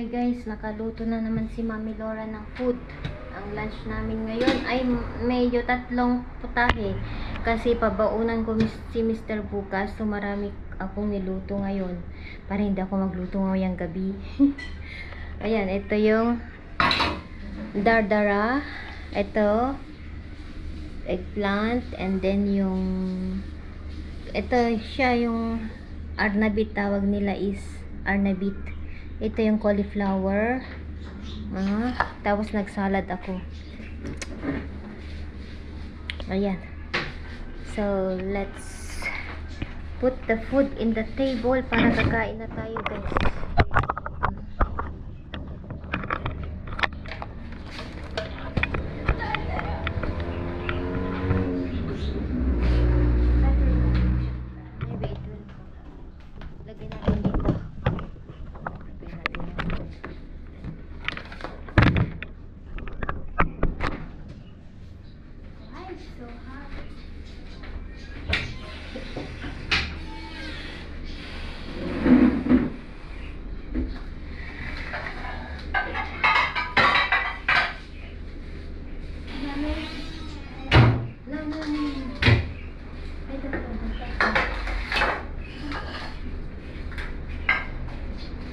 Hi guys, nakaluto na naman si Mami Laura ng food. Ang lunch namin ngayon ay medyo 3 putahe. Kasi pabaunan ko si Mr. bukas. So marami akong niluto ngayon. Para hindi ako magluto ngayong gabi. Ayan, ito yung dardara. Ito, eggplant. And then yung ito siya yung arnabit, tawag nila is arnabit. Ito yung cauliflower. Tapos nagsalad ako. Ayan. So, let's put the food in the table para kakain na tayo, guys.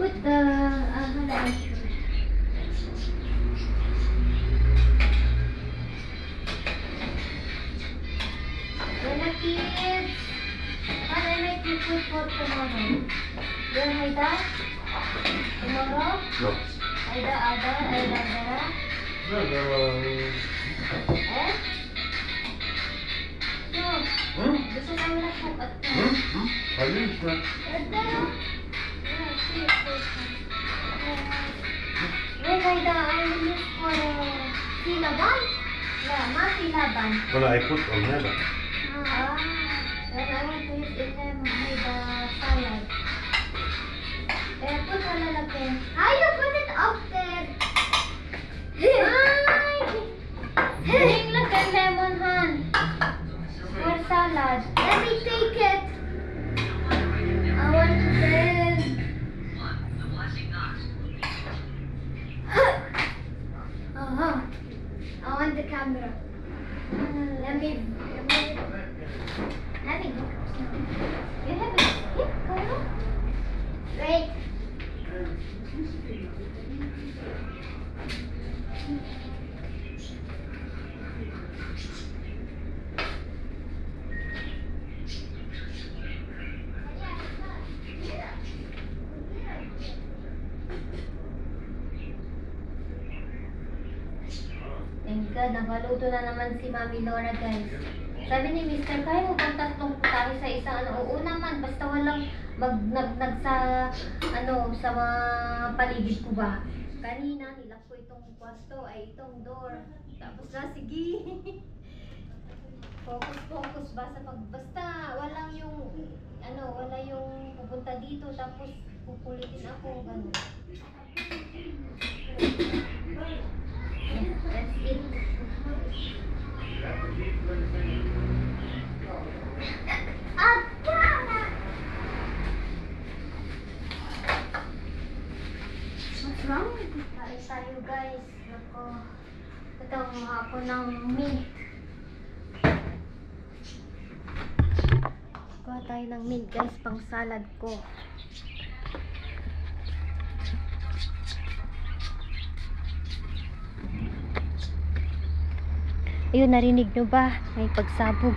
Put the kids, can I make you food for tomorrow? You're Haida? Tomorrow? No. Haida, Dara? No, Eh? No. Gusto namin na cook at Ayos na. Wait, Haida, I will use for silaban? Yeah, silaban. Well, I put on that. Then I want to use it with the salad. Put a lalaki. You put it up there. Ay! Look at lemon, Han. For salad. Let me take it. I want to send. I want the camera. Let me go. You have a skip, Carlo? Wait. Thank God, nakaluto na naman si Mami Laura, guys. Sabi ni Mr. kaya mo bang 3 putahe sa isang Oo naman, basta walang sa mga paligid ko ba. Kanina, nilak ko itong kwarto, ay itong door. Tapos na, sige. Focus ba sa basta walang yung, wala yung pupunta dito, tapos pupulitin ako, ganun. Yeah, that's it. What's wrong? Kain tayo, guys. Ako, ito ako ng mint. Kuha tayo ng mint, guys, pang salad ko. Ayun, narinig nyo ba? May pagsabog.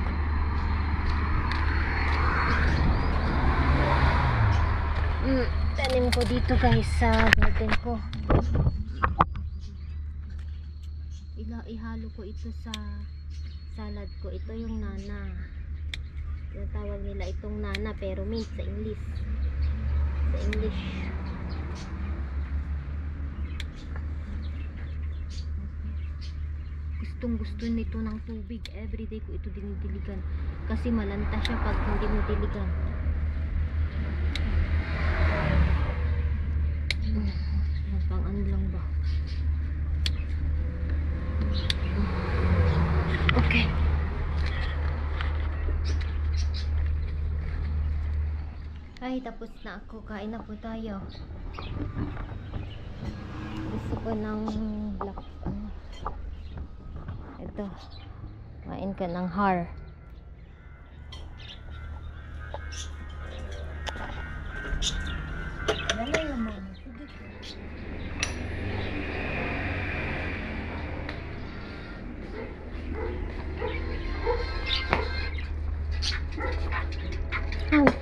Tanim ko dito, guys, sa garden ko. Ihalo ko ito sa salad ko. Ito yung nana. Yung tawag nila itong nana, pero mint sa English. Sa English. Gusto nito ng tubig. Everyday ko ito dinidiligan kasi malanta siya pag hindi mo diligan. Pang-ano lang ba? Okay. Ay, tapos na ako. Kain na po tayo. ako ng black, ito, kain ka ng har.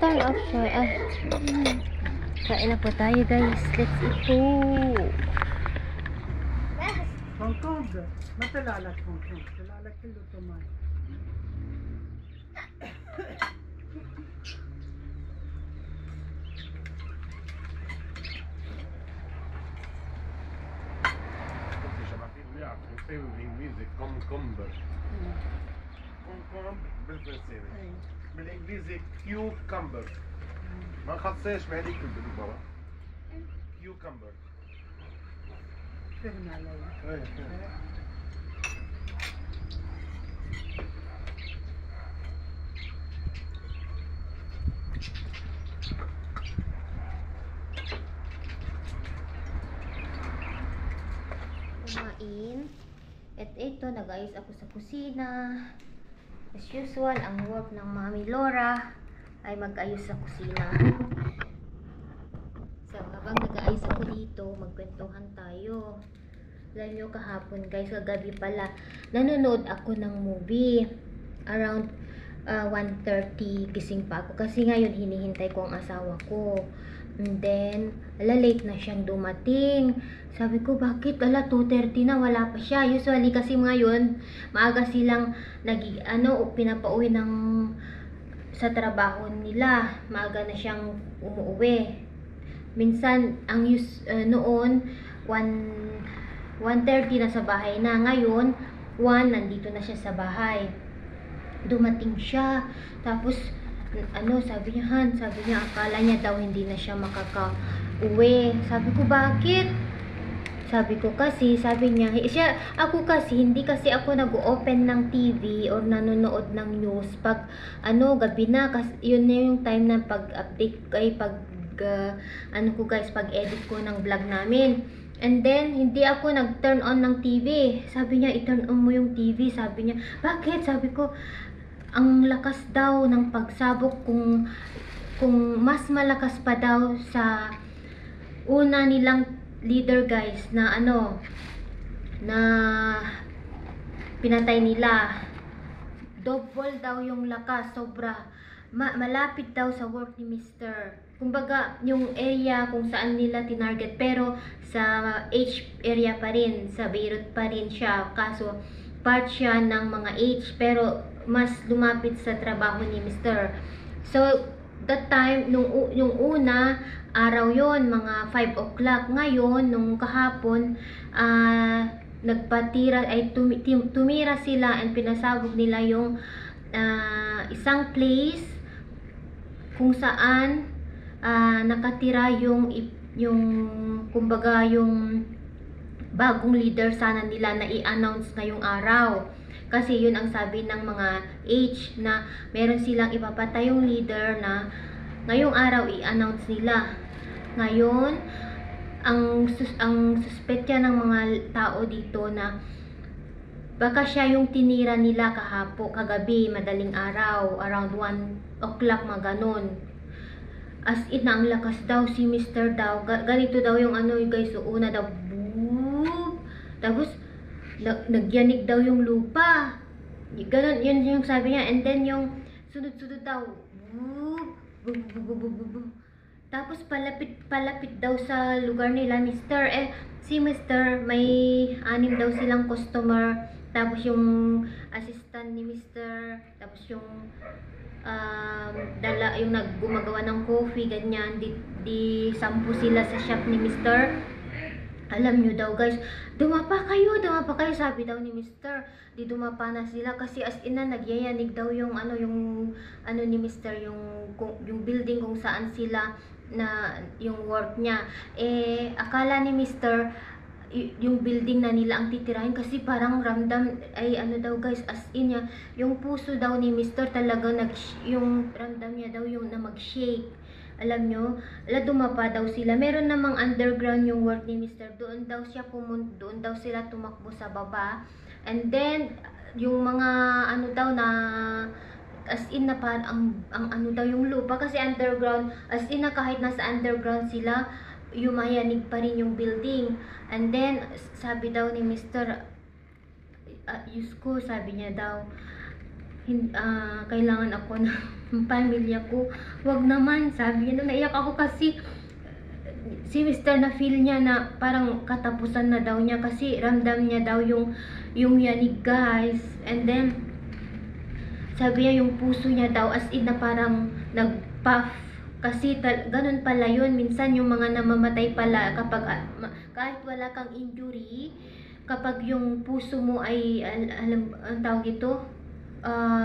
Turn off siya. Kain na po tayo guys. Let's eat po. Hong Kong. Matalalak Hong Kong. Talalak yung luto man. بالانجليزي كومبر بالفرنساوي بالانجليزي كيوكمبر ما نخصصش بهذيك بالبرا كيوكمبر فهم علي. Kumain. At ito, nag-ayos ako sa kusina. As usual, ang work ng Mami Laura ay mag-ayos sa kusina. So, habang nag-ayos ako dito, magkwentuhan tayo. Alam nyo kahapon guys, kagabi pala, nanonood ako ng movie. Around 1:30, gising pa ako. Kasi ngayon, hinihintay ko ang asawa ko. And then, late na siyang dumating. Sabi ko, bakit? 2:30 na, wala pa siya. Usually kasi ngayon, maaga silang pinapauwi sa trabaho nila. Maaga na siyang umuwi. Minsan, noon, 1:30 na sa bahay na. Ngayon, 1, nandito na siya sa bahay. Dumating siya. Tapos, sabi niya, akala niya daw hindi na siya makaka-uwi. Sabi ko, bakit? Sabi ko kasi, sabi niya, ako kasi, hindi kasi ako nag-open ng TV or nanonood ng news pag, gabi na, kasi yun na yung time na pag-update pag-edit ko ng vlog namin. And then, hindi ako nag-turn on ng TV. Sabi niya, i-turn on mo yung TV. Sabi niya, bakit? Sabi ko, ang lakas daw ng pagsabog kung mas malakas pa daw sa una nilang leader guys na na pinatay nila. Double daw yung lakas, sobra. Malapit daw sa work ni Mr. Kumbaga, yung area kung saan nila tinarget, pero sa H area pa rin, sa Beirut pa rin siya. Kaso, part siya ng mga H, pero mas lumapit sa trabaho ni Mr. So, that time, yung una, araw yon mga 5 o'clock. Ngayon, nung kahapon, tumira sila and pinasabog nila yung isang place kung saan nakatira yung kumbaga yung bagong leader sana nila na i-announce ngayong araw. Kasi yun ang sabi ng mga H na meron silang ipapatay yung leader na ngayong araw i-announce nila. Ngayon, ang suspetya ng mga tao dito na baka siya yung tinira nila kagabi, madaling araw, around 1 o'clock maganon. As in, ang lakas daw si Mr. daw. Ganito daw yung guys, una daw, boop. Tapos, nagyanig daw yung lupa. Ganon, yun yung sabi niya. And then yung sunod-sunod daw, boop, boop, boop, boop, boop, boop. Tapos palapit daw sa lugar nila, Mr. Si Mr. may 6 daw silang customer. Tapos yung assistant ni Mr. Tapos yung yung gumagawa ng coffee, ganyan. Di 10 sila sa shop ni Mr. Alam nyo daw guys, dumapa kayo, sabi daw ni Mr. Di dumapa na sila kasi as in na nagyayanig daw yung ni Mr. yung building kung saan sila na yung work niya. Akala ni Mr. yung building na nila ang titirahin kasi parang ramdam ay daw guys, as in niya, yung puso daw ni Mr. talaga yung ramdam niya daw yung na mag-shake. alam nyo, dumapa daw sila. Meron namang underground yung work ni Mr. Doon daw sila tumakbo sa baba. And then, yung mga ano daw na, as in na parang, ang ano daw yung lupa, kasi underground, as in na kahit nasa underground sila, yumayanig pa rin yung building. And then, sabi daw ni Mr. Yusko, sabi niya daw, kailangan ako ng pamilya ko. Wag naman, sabi niya. Naiyak ako kasi si Mr. na feel niya na parang katapusan na daw niya kasi ramdam niya daw yung yanig, guys. And then sabi niya yung puso niya daw as in na parang nag-puff kasi ganun pala yun. Minsan yung mga namamatay pala kapag kahit wala kang injury, kapag yung puso mo ay alam ang tawag ito,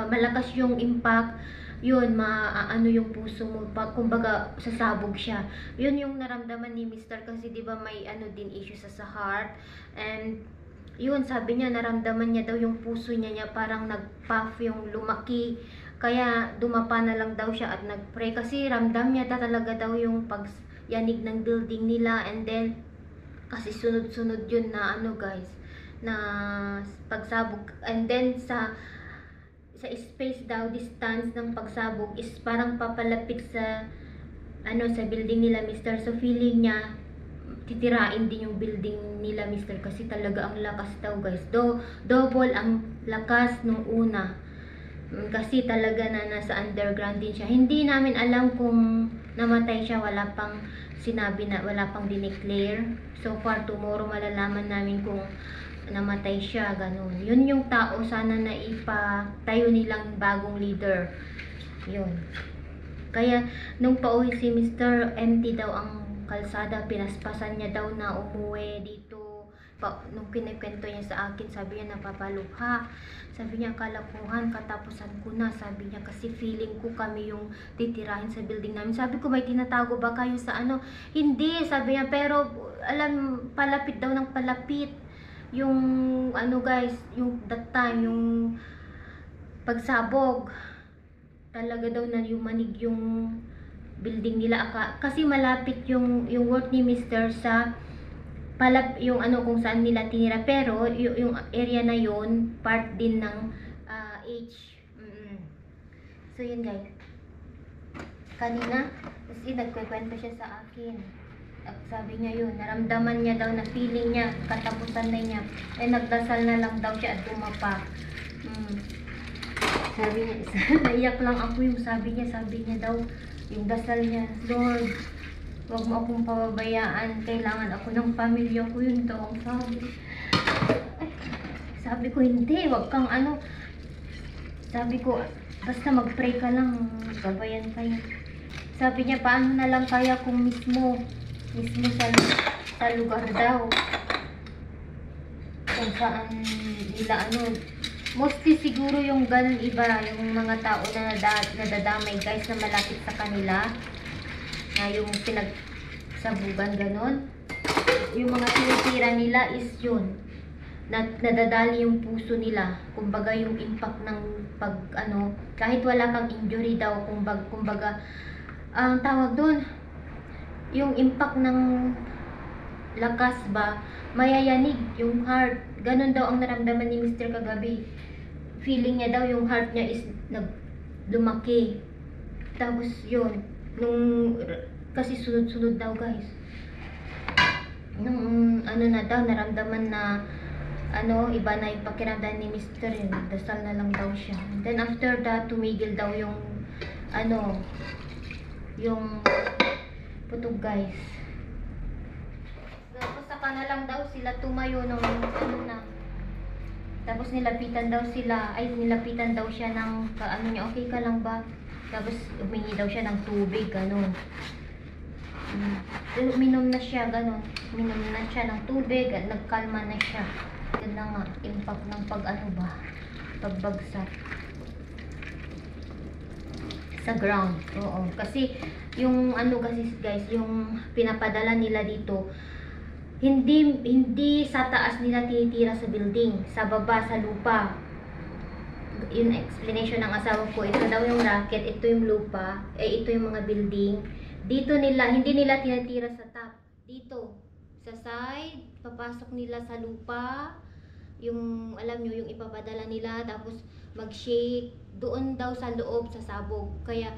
malakas yung impact, yun, ano yung puso mo, kumbaga sasabog siya. Yun yung naramdaman ni Mr. kasi di ba may ano din issue sa heart. And yun, sabi niya naramdaman niya daw yung puso niya parang nag-puff, yung lumaki. Kaya dumapa na lang daw siya at nag-pray kasi ramdam niya talaga daw yung pagyanig ng building nila. And then kasi sunod-sunod yun na ano, guys, na pagsabog. And then sa space daw, distance ng pagsabog is parang papalapit sa sa building nila, Mr. So feeling niya titirain din yung building nila, Mr. Kasi talaga ang lakas daw, guys. Double ang lakas nung una. Kasi talaga na nasa underground din siya. Hindi namin alam kung namatay siya, wala pang sinabi, na wala pang dineclare. So far, tomorrow malalaman namin kung namatay siya, ganun. Yun yung tao sana na ipatayo nilang bagong leader. Yun. Kaya nung pauwi si Mr. empty daw ang kalsada, pinaspasan niya daw na umuwi dito. Nung kinikwento niya sa akin, sabi niya napapaluha. Sabi niya kalakuhan, katapusan ko na. Sabi niya kasi feeling ko kami yung titirahin sa building namin. Sabi ko, may tinatago ba kayo sa ano? Hindi, sabi niya, pero alam, palapit daw ng palapit. Yung ano, guys, yung that time, yung pagsabog, talaga daw na yumanig yung building nila. Kasi malapit yung work ni Mr. sa yung ano kung saan nila tinira, pero yung area na yon part din ng H. So yun, guys, kanina kasi nagkukwento siya sa akin. Sabi niya yun, naramdaman niya daw na feeling niya, katapusan na niya. Nagdasal na lang daw siya at dumapa. Sabi niya, naiyak lang ako yung sabi niya daw, yung dasal niya, Lord, wag mo akong pababayaan, kailangan ako ng pamilya ko, yun daw ang sabi. Sabi ko, hindi, wag kang ano. Sabi ko, basta mag-pray ka lang, gabayan kayo. Sabi niya, paano na lang kaya kung mismo sa lugar daw kung saan nila ano, mostly siguro yung ganun iba, yung mga tao na nadadamay, guys, na malapit sa kanila, na yung pinagsabugan ganun, yung mga tinitira nila is yun, nadadali yung puso nila, kumbaga yung impact ng pag ano, kahit wala kang injury daw, kumbaga ang tawag doon, yung impact ng lakas ba, mayayanig yung heart. Ganun daw ang naramdaman ni Mr. kagabi. Feeling niya daw yung heart niya is lumaki. Tapos yun, kasi sunod-sunod daw, guys. Nung ano na daw, naramdaman na ano, iba na yung pakiramdam ni Mr. Dasal na lang daw siya. And then after that, tumigil daw yung ano, yung putog, guys. Tapos saka na lang daw sila tumayo nung ano na. Tapos nilapitan daw siya ng ano niya, okay ka lang ba? Tapos humingi daw siya ng tubig, ganun. Minom na siya, ganun. Minom na siya ng tubig at nagkalma na siya. Yan na nga, impact ng pagbagsak sa ground. Oo. Kasi yung ano kasi, guys, yung pinapadala nila dito, hindi sa taas nila tinitira sa building, sa baba, sa lupa. Yung explanation ng asawa ko, ito daw yung racket, ito yung lupa, ito yung mga building, Dito nila, hindi nila tinatira sa top. Dito, sa side, papasok nila sa lupa. Yung, alam nyo, yung ipapadala nila. Tapos, mag-shake. Doon daw sa loob, sa sabog. Kaya,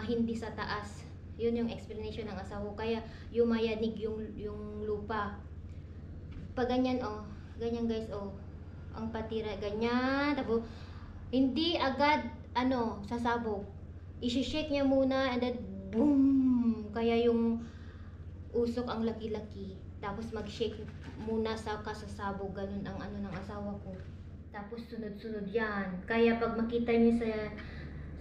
hindi sa taas. Yun yung explanation ng asawa ko. Kaya, yumayanig yung lupa. Pag ganyan, ganyan guys, ang patira, ganyan. Tapos, hindi agad, sasabog. I-shake niya muna, and then, boom! Kaya yung usok ang laki-laki. Tapos mag-shake muna sa kasasabog. Ganun ang ng asawa ko. Tapos sunod-sunod yan. Kaya pag makita niyo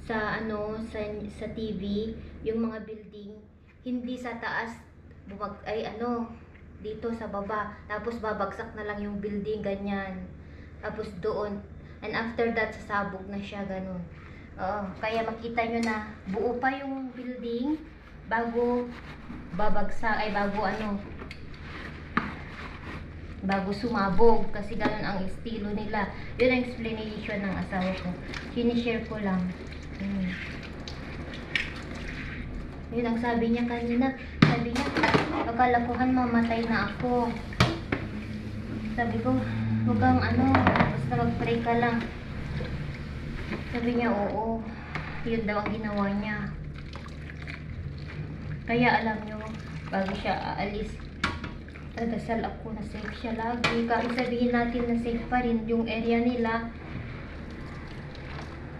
sa TV, yung mga building, hindi sa taas, dito sa baba. Tapos babagsak na lang yung building, ganyan. Tapos doon. And after that, sasabog na siya, ganun. Kaya makita nyo na buo pa yung building bago babagsak, bago sumabog, kasi ganun ang estilo nila. Yun ang explanation ng asawa ko. Sinishare ko lang. Yun ang sabi niya kanina. Sabi niya, pagkalakuhan mamatay na ako. Sabi ko, huwag kang basta mag-pray ka lang. Sabi niya, oo. Yun daw ang ginawa niya. Kaya alam nyo, bago siya aalis, nagdasal ako na safe siya lagi. Kahit sabihin natin na safe pa rin yung area nila,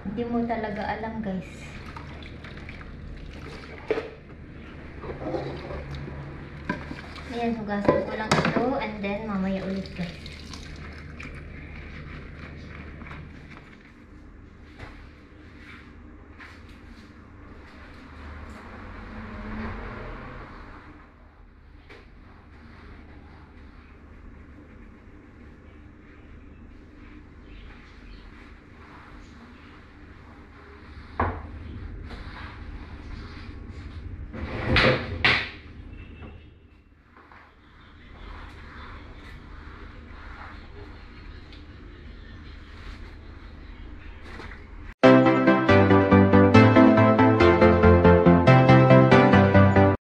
hindi mo talaga alam, guys. Ayan, hugasan ko lang ito, and then mamaya ulit, guys.